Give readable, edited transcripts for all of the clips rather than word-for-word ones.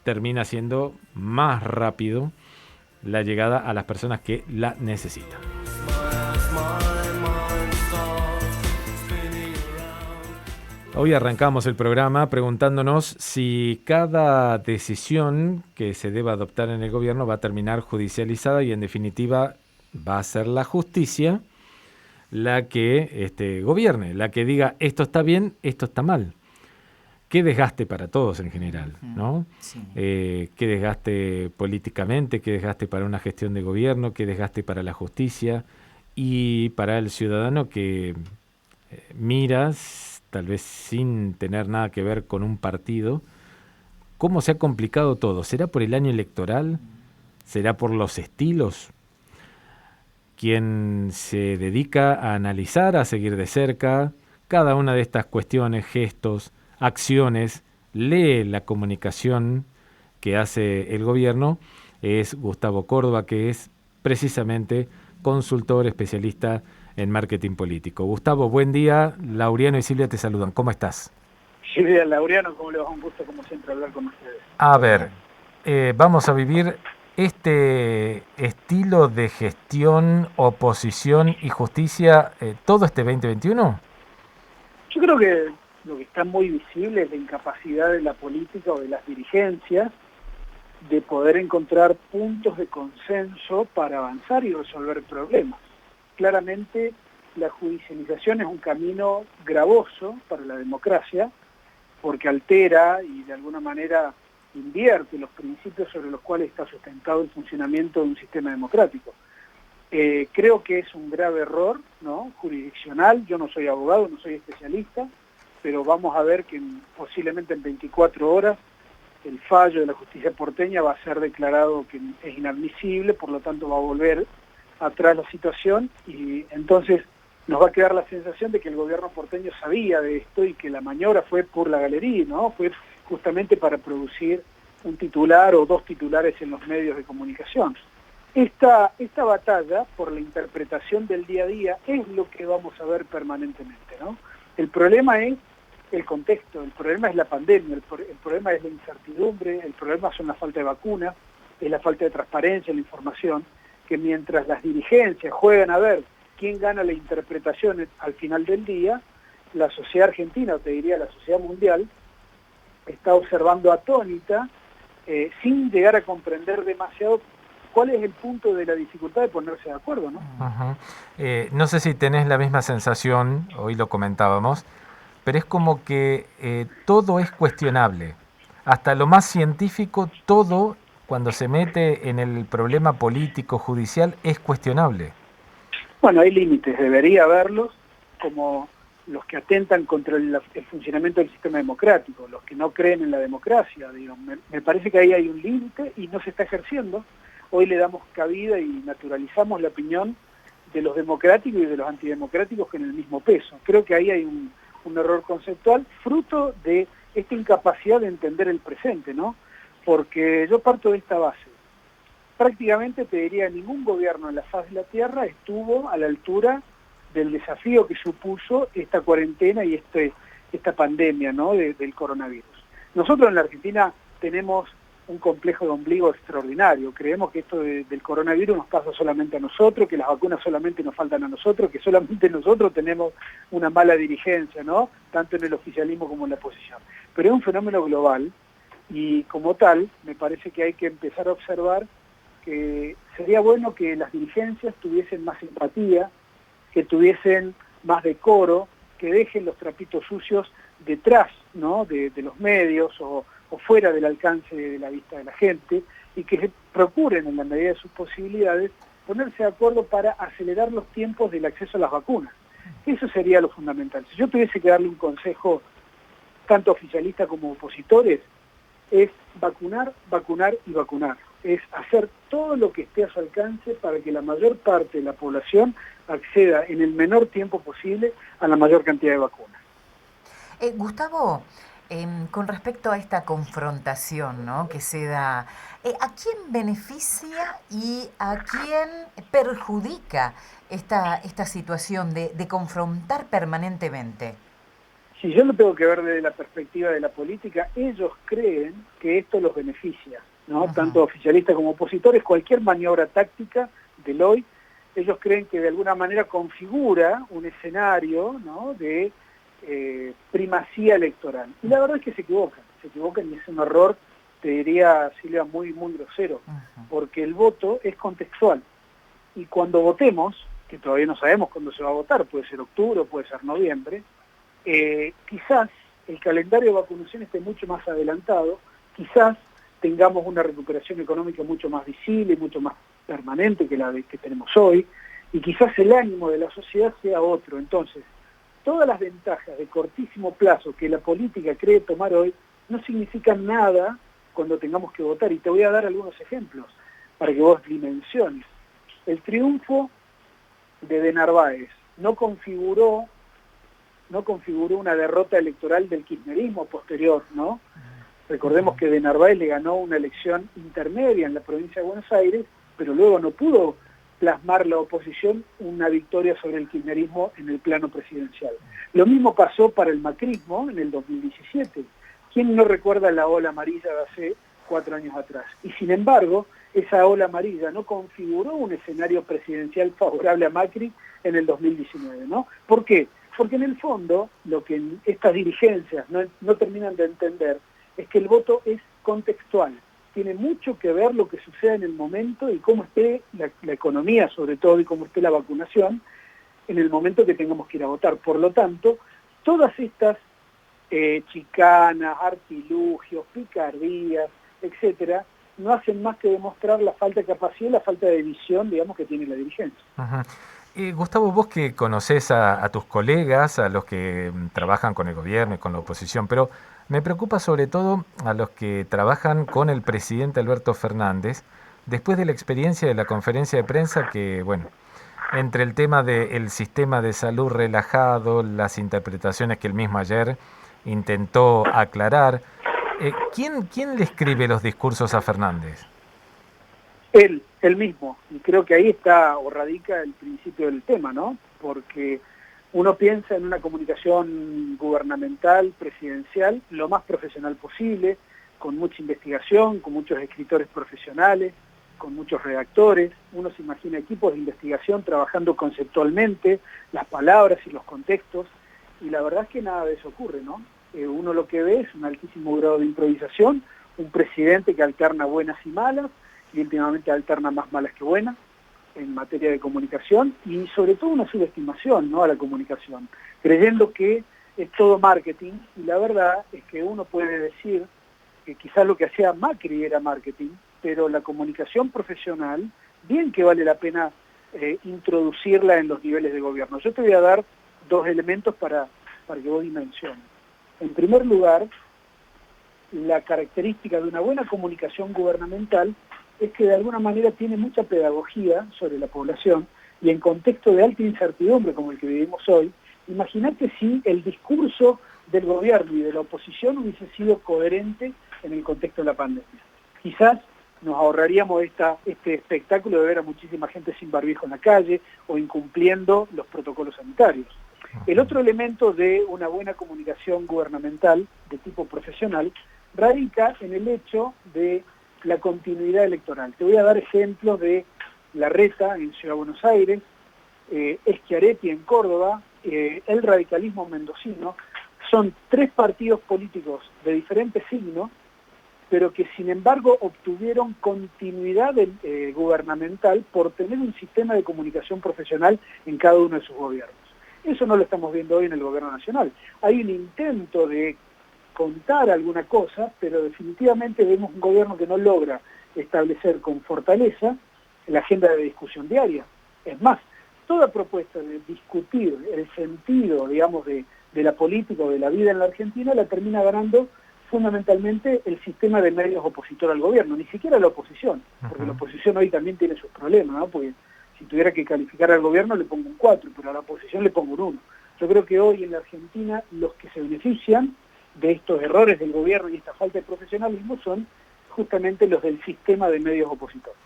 termina siendo más rápido la llegada a las personas que la necesitan. Hoy arrancamos el programa preguntándonos si cada decisión que se deba adoptar en el gobierno va a terminar judicializada y en definitiva va a ser la justicia la que gobierne, la que diga esto está bien, esto está mal. Qué desgaste para todos en general, ¿no? Sí. Qué desgaste políticamente, qué desgaste para una gestión de gobierno, qué desgaste para la justicia y para el ciudadano que miras, tal vez sin tener nada que ver con un partido, cómo se ha complicado todo. ¿Será por el año electoral? ¿Será por los estilos? Quien se dedica a analizar, a seguir de cerca cada una de estas cuestiones, gestos, acciones, lee la comunicación que hace el gobierno, es Gustavo Córdoba, que es precisamente consultor especialista en marketing político. Gustavo, buen día. Laureano y Silvia te saludan. ¿Cómo estás? Silvia, Laureano, ¿cómo le va? Un gusto, como siempre, hablar con ustedes. A ver, vamos a vivir este estilo de gestión, oposición y justicia todo este 2021. Yo creo que lo que está muy visible es la incapacidad de la política o de las dirigencias de poder encontrar puntos de consenso para avanzar y resolver problemas. Claramente, la judicialización es un camino gravoso para la democracia porque altera y de alguna manera invierte los principios sobre los cuales está sustentado el funcionamiento de un sistema democrático. Creo que es un grave error, ¿no?, jurisdiccional. Yo no soy abogado, no soy especialista, pero vamos a ver que posiblemente en 24 horas el fallo de la justicia porteña va a ser declarado que es inadmisible, por lo tanto va a volver atrás la situación y entonces nos va a quedar la sensación de que el gobierno porteño sabía de esto y que la maniobra fue por la galería, ¿no? Fue justamente para producir un titular o dos titulares en los medios de comunicación. Esta batalla por la interpretación del día a día es lo que vamos a ver permanentemente, ¿no? El problema es el contexto, el problema es la pandemia, el problema es la incertidumbre, el problema son la falta de vacunas, es la falta de transparencia en la información, que mientras las dirigencias juegan a ver quién gana la interpretación al final del día, la sociedad argentina, o te diría la sociedad mundial, está observando atónita, sin llegar a comprender demasiado cuál es el punto de la dificultad de ponerse de acuerdo, ¿no? No sé si tenés la misma sensación, hoy lo comentábamos, pero es como que todo es cuestionable. Hasta lo más científico, todo, cuando se mete en el problema político, judicial, es cuestionable. Bueno, hay límites, debería haberlos, como los que atentan contra el funcionamiento del sistema democrático, los que no creen en la democracia. Digo, me parece que ahí hay un límite y no se está ejerciendo. Hoy le damos cabida y naturalizamos la opinión de los democráticos y de los antidemocráticos en el mismo peso. Creo que ahí hay un error conceptual, fruto de esta incapacidad de entender el presente, ¿no? Porque yo parto de esta base. Prácticamente te diría, ningún gobierno en la faz de la Tierra estuvo a la altura del desafío que supuso esta cuarentena y esta pandemia, ¿no?, del coronavirus. Nosotros en la Argentina tenemos un complejo de ombligo extraordinario. Creemos que esto del coronavirus nos pasa solamente a nosotros, que las vacunas solamente nos faltan a nosotros, que solamente nosotros tenemos una mala dirigencia, ¿no?, tanto en el oficialismo como en la oposición. Pero es un fenómeno global y como tal me parece que hay que empezar a observar que sería bueno que las dirigencias tuviesen más empatía, que tuviesen más decoro, que dejen los trapitos sucios detrás, ¿no?, de los medios o fuera del alcance de la vista de la gente, y que procuren, en la medida de sus posibilidades, ponerse de acuerdo para acelerar los tiempos del acceso a las vacunas. Eso sería lo fundamental. Si yo tuviese que darle un consejo, tanto oficialista como opositores, es vacunar, vacunar y vacunar. Es hacer todo lo que esté a su alcance para que la mayor parte de la población acceda en el menor tiempo posible a la mayor cantidad de vacunas. Gustavo, con respecto a esta confrontación, ¿no?, que se da, ¿a quién beneficia y a quién perjudica esta situación de confrontar permanentemente? Si yo lo tengo que ver desde la perspectiva de la política, ellos creen que esto los beneficia, ¿no? Ajá. Tanto oficialistas como opositores, cualquier maniobra táctica del hoy, ellos creen que de alguna manera configura un escenario, ¿no?, de primacía electoral. Y la verdad es que se equivocan y es un error, te diría, Silvia, muy, muy grosero, Ajá. porque el voto es contextual. Y cuando votemos, que todavía no sabemos cuándo se va a votar, puede ser octubre, puede ser noviembre, quizás el calendario de vacunación esté mucho más adelantado, quizás tengamos una recuperación económica mucho más visible y mucho más permanente que la que tenemos hoy, y quizás el ánimo de la sociedad sea otro. Entonces, todas las ventajas de cortísimo plazo que la política cree tomar hoy no significan nada cuando tengamos que votar, y te voy a dar algunos ejemplos para que vos dimensiones. El triunfo de Narváez no configuró una derrota electoral del kirchnerismo posterior, ¿no? Recordemos que de Narváez le ganó una elección intermedia en la provincia de Buenos Aires, pero luego no pudo plasmar la oposición una victoria sobre el kirchnerismo en el plano presidencial. Lo mismo pasó para el macrismo en el 2017. ¿Quién no recuerda la ola amarilla de hace 4 años atrás? Y sin embargo, esa ola amarilla no configuró un escenario presidencial favorable a Macri en el 2019, ¿no? ¿Por qué? Porque en el fondo, lo que estas dirigencias no terminan de entender es que el voto es contextual. Tiene mucho que ver lo que suceda en el momento y cómo esté la economía, sobre todo, y cómo esté la vacunación en el momento que tengamos que ir a votar. Por lo tanto, todas estas chicanas, artilugios, picardías, etcétera, no hacen más que demostrar la falta de capacidad y la falta de visión, digamos, que tiene la dirigencia. Ajá. Gustavo, vos que conocés a tus colegas, a los que trabajan con el gobierno y con la oposición, pero me preocupa sobre todo a los que trabajan con el presidente Alberto Fernández, después de la experiencia de la conferencia de prensa que, bueno, entre el tema del sistema de salud relajado, las interpretaciones que él mismo ayer intentó aclarar, ¿quién le escribe los discursos a Fernández? Él mismo, y creo que ahí está o radica el principio del tema, ¿no? Porque uno piensa en una comunicación gubernamental, presidencial, lo más profesional posible, con mucha investigación, con muchos escritores profesionales, con muchos redactores. Uno se imagina equipos de investigación trabajando conceptualmente, las palabras y los contextos, y la verdad es que nada de eso ocurre, ¿no? Uno lo que ve es un altísimo grado de improvisación, un presidente que alterna buenas y malas, y últimamente alterna más malas que buenas en materia de comunicación, y sobre todo una subestimación, ¿no?, a la comunicación, creyendo que es todo marketing, y la verdad es que uno puede decir que quizás lo que hacía Macri era marketing, pero la comunicación profesional, bien que vale la pena introducirla en los niveles de gobierno. Yo te voy a dar 2 elementos para que vos dimensiones. En primer lugar, la característica de una buena comunicación gubernamental es que de alguna manera tiene mucha pedagogía sobre la población, y en contexto de alta incertidumbre como el que vivimos hoy, imagínate si el discurso del gobierno y de la oposición hubiese sido coherente en el contexto de la pandemia. Quizás nos ahorraríamos este espectáculo de ver a muchísima gente sin barbijo en la calle o incumpliendo los protocolos sanitarios. El otro elemento de una buena comunicación gubernamental de tipo profesional radica en el hecho de la continuidad electoral. Te voy a dar ejemplos de Larreta en Ciudad de Buenos Aires, Schiaretti en Córdoba, el radicalismo mendocino. Son 3 partidos políticos de diferentes signos, pero que sin embargo obtuvieron continuidad gubernamental por tener un sistema de comunicación profesional en cada uno de sus gobiernos. Eso no lo estamos viendo hoy en el gobierno nacional. Hay un intento de contar alguna cosa, pero definitivamente vemos un gobierno que no logra establecer con fortaleza la agenda de discusión diaria. Es más, toda propuesta de discutir el sentido, digamos, de la política o de la vida en la Argentina la termina ganando fundamentalmente el sistema de medios opositor al gobierno, ni siquiera la oposición, porque la oposición hoy también tiene sus problemas, ¿no? Porque si tuviera que calificar al gobierno le pongo un 4, pero a la oposición le pongo un 1. Yo creo que hoy en la Argentina los que se benefician de estos errores del gobierno y esta falta de profesionalismo son justamente los del sistema de medios opositores.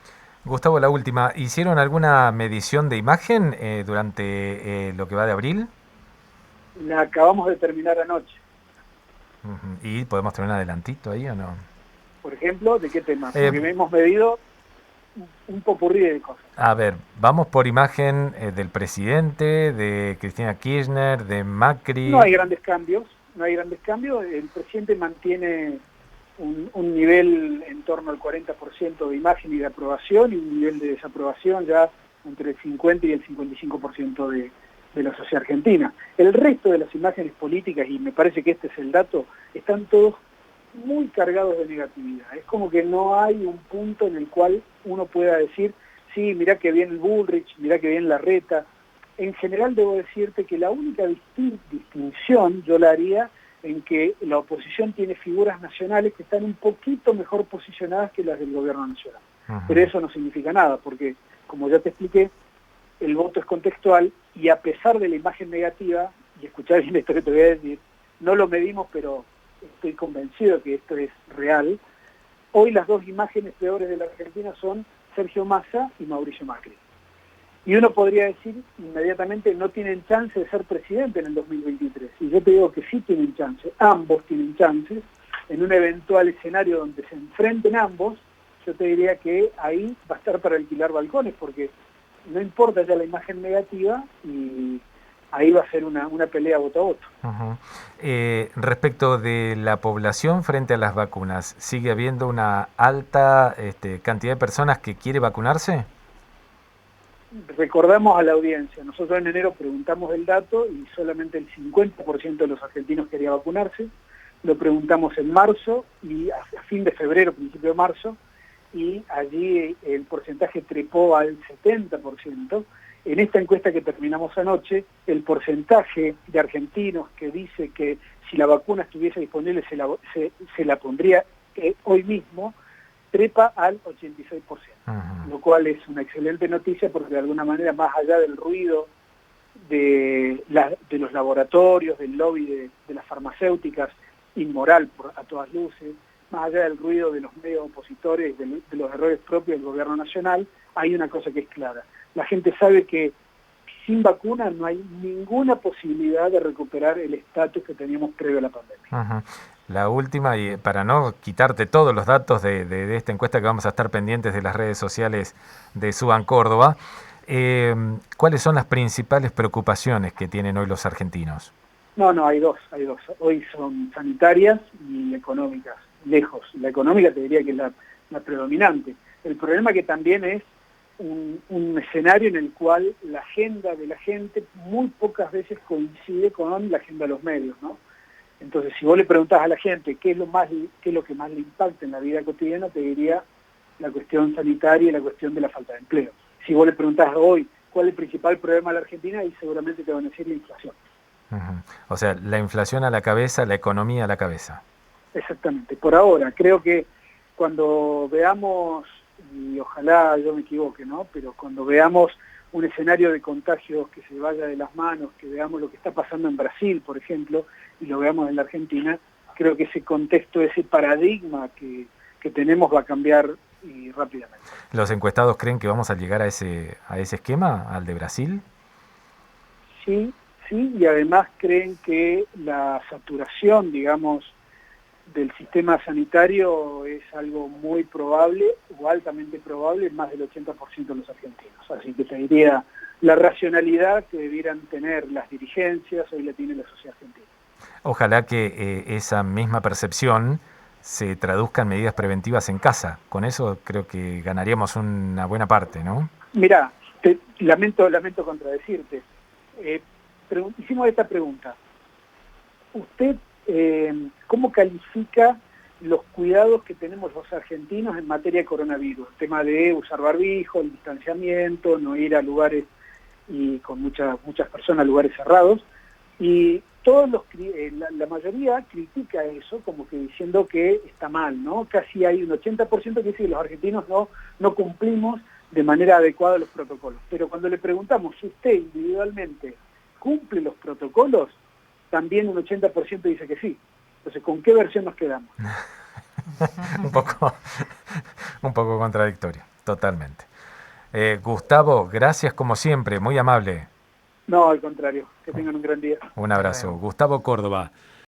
Gustavo, la última. ¿Hicieron alguna medición de imagen durante lo que va de abril? La acabamos de terminar anoche. ¿Y podemos tener un adelantito ahí o no? Por ejemplo, ¿de qué tema? Porque hemos medido un popurrí de cosas. A ver, vamos por imagen del presidente, de Cristina Kirchner, de Macri. No hay grandes cambios, El presidente mantiene un nivel en torno al 40% de imagen y de aprobación, y un nivel de desaprobación ya entre el 50 y el 55% de la sociedad argentina. El resto de las imágenes políticas, y me parece que este es el dato, están todos muy cargados de negatividad. Es como que no hay un punto en el cual uno pueda decir, sí, mirá que bien el Bullrich, mirá que bien Larreta. En general debo decirte que la única distinción yo la haría en que la oposición tiene figuras nacionales que están un poquito mejor posicionadas que las del gobierno nacional. Pero eso no significa nada, porque, como ya te expliqué, el voto es contextual, y a pesar de la imagen negativa, y escuchá bien esto que te voy a decir, no lo medimos, pero estoy convencido que esto es real, hoy las dos imágenes peores de la Argentina son Sergio Massa y Mauricio Macri. Y uno podría decir inmediatamente, no tienen chance de ser presidente en el 2023. Y yo te digo que sí tienen chance, ambos tienen chances. En un eventual escenario donde se enfrenten ambos, yo te diría que ahí va a estar para alquilar balcones, porque no importa ya la imagen negativa, y ahí va a ser una pelea voto a voto. Respecto de la población frente a las vacunas, ¿sigue habiendo una alta cantidad de personas que quiere vacunarse? Recordamos a la audiencia, nosotros en enero preguntamos el dato y solamente el 50% de los argentinos quería vacunarse. Lo preguntamos en marzo y a fin de febrero, principio de marzo, y allí el porcentaje trepó al 70%. En esta encuesta que terminamos anoche, el porcentaje de argentinos que dice que si la vacuna estuviese disponible se la pondría hoy mismo, trepa al 86%, lo cual es una excelente noticia, porque de alguna manera, más allá del ruido de los laboratorios, del lobby de las farmacéuticas, inmoral a todas luces, más allá del ruido de los medios opositores, de los errores propios del gobierno nacional, hay una cosa que es clara. La gente sabe que sin vacuna no hay ninguna posibilidad de recuperar el estatus que teníamos previo a la pandemia. La última, y para no quitarte todos los datos de esta encuesta, que vamos a estar pendientes de las redes sociales de Suban Córdoba, ¿cuáles son las principales preocupaciones que tienen hoy los argentinos? No, hay dos. Hoy son sanitarias y económicas, lejos. La económica te diría que es la predominante. El problema que también es un escenario en el cual la agenda de la gente muy pocas veces coincide con la agenda de los medios, ¿no? Entonces, si vos le preguntás a la gente qué es lo que más le impacta en la vida cotidiana, te diría la cuestión sanitaria y la cuestión de la falta de empleo. Si vos le preguntás hoy cuál es el principal problema de la Argentina, ahí seguramente te van a decir la inflación. O sea, la inflación a la cabeza, la economía a la cabeza. Exactamente. Por ahora, creo que cuando veamos, y ojalá yo me equivoque, ¿no?, pero cuando veamos un escenario de contagios que se vaya de las manos, que veamos lo que está pasando en Brasil, por ejemplo, y lo veamos en la Argentina, creo que ese contexto, ese paradigma que tenemos va a cambiar y rápidamente. ¿Los encuestados creen que vamos a llegar a ese esquema, al de Brasil? Sí, y además creen que la saturación, digamos, del sistema sanitario es algo muy probable o altamente probable en más del 80% de los argentinos. Así que te diría, la racionalidad que debieran tener las dirigencias hoy la tiene la sociedad argentina. Ojalá que esa misma percepción se traduzca en medidas preventivas en casa. Con eso creo que ganaríamos una buena parte, ¿no? Mirá, lamento contradecirte. Hicimos esta pregunta. ¿Usted cómo califica los cuidados que tenemos los argentinos en materia de coronavirus? El tema de usar barbijo, el distanciamiento, no ir a lugares y con muchas personas a lugares cerrados. Y la mayoría critica eso, como que diciendo que está mal, ¿no? Casi hay un 80% que dice que los argentinos no cumplimos de manera adecuada los protocolos. Pero cuando le preguntamos si usted individualmente cumple los protocolos, también un 80% dice que sí. Entonces, ¿con qué versión nos quedamos? un poco contradictorio, totalmente. Gustavo, gracias como siempre, muy amable. No, al contrario, que tengan un gran día. Un abrazo. luego. Gustavo Córdoba.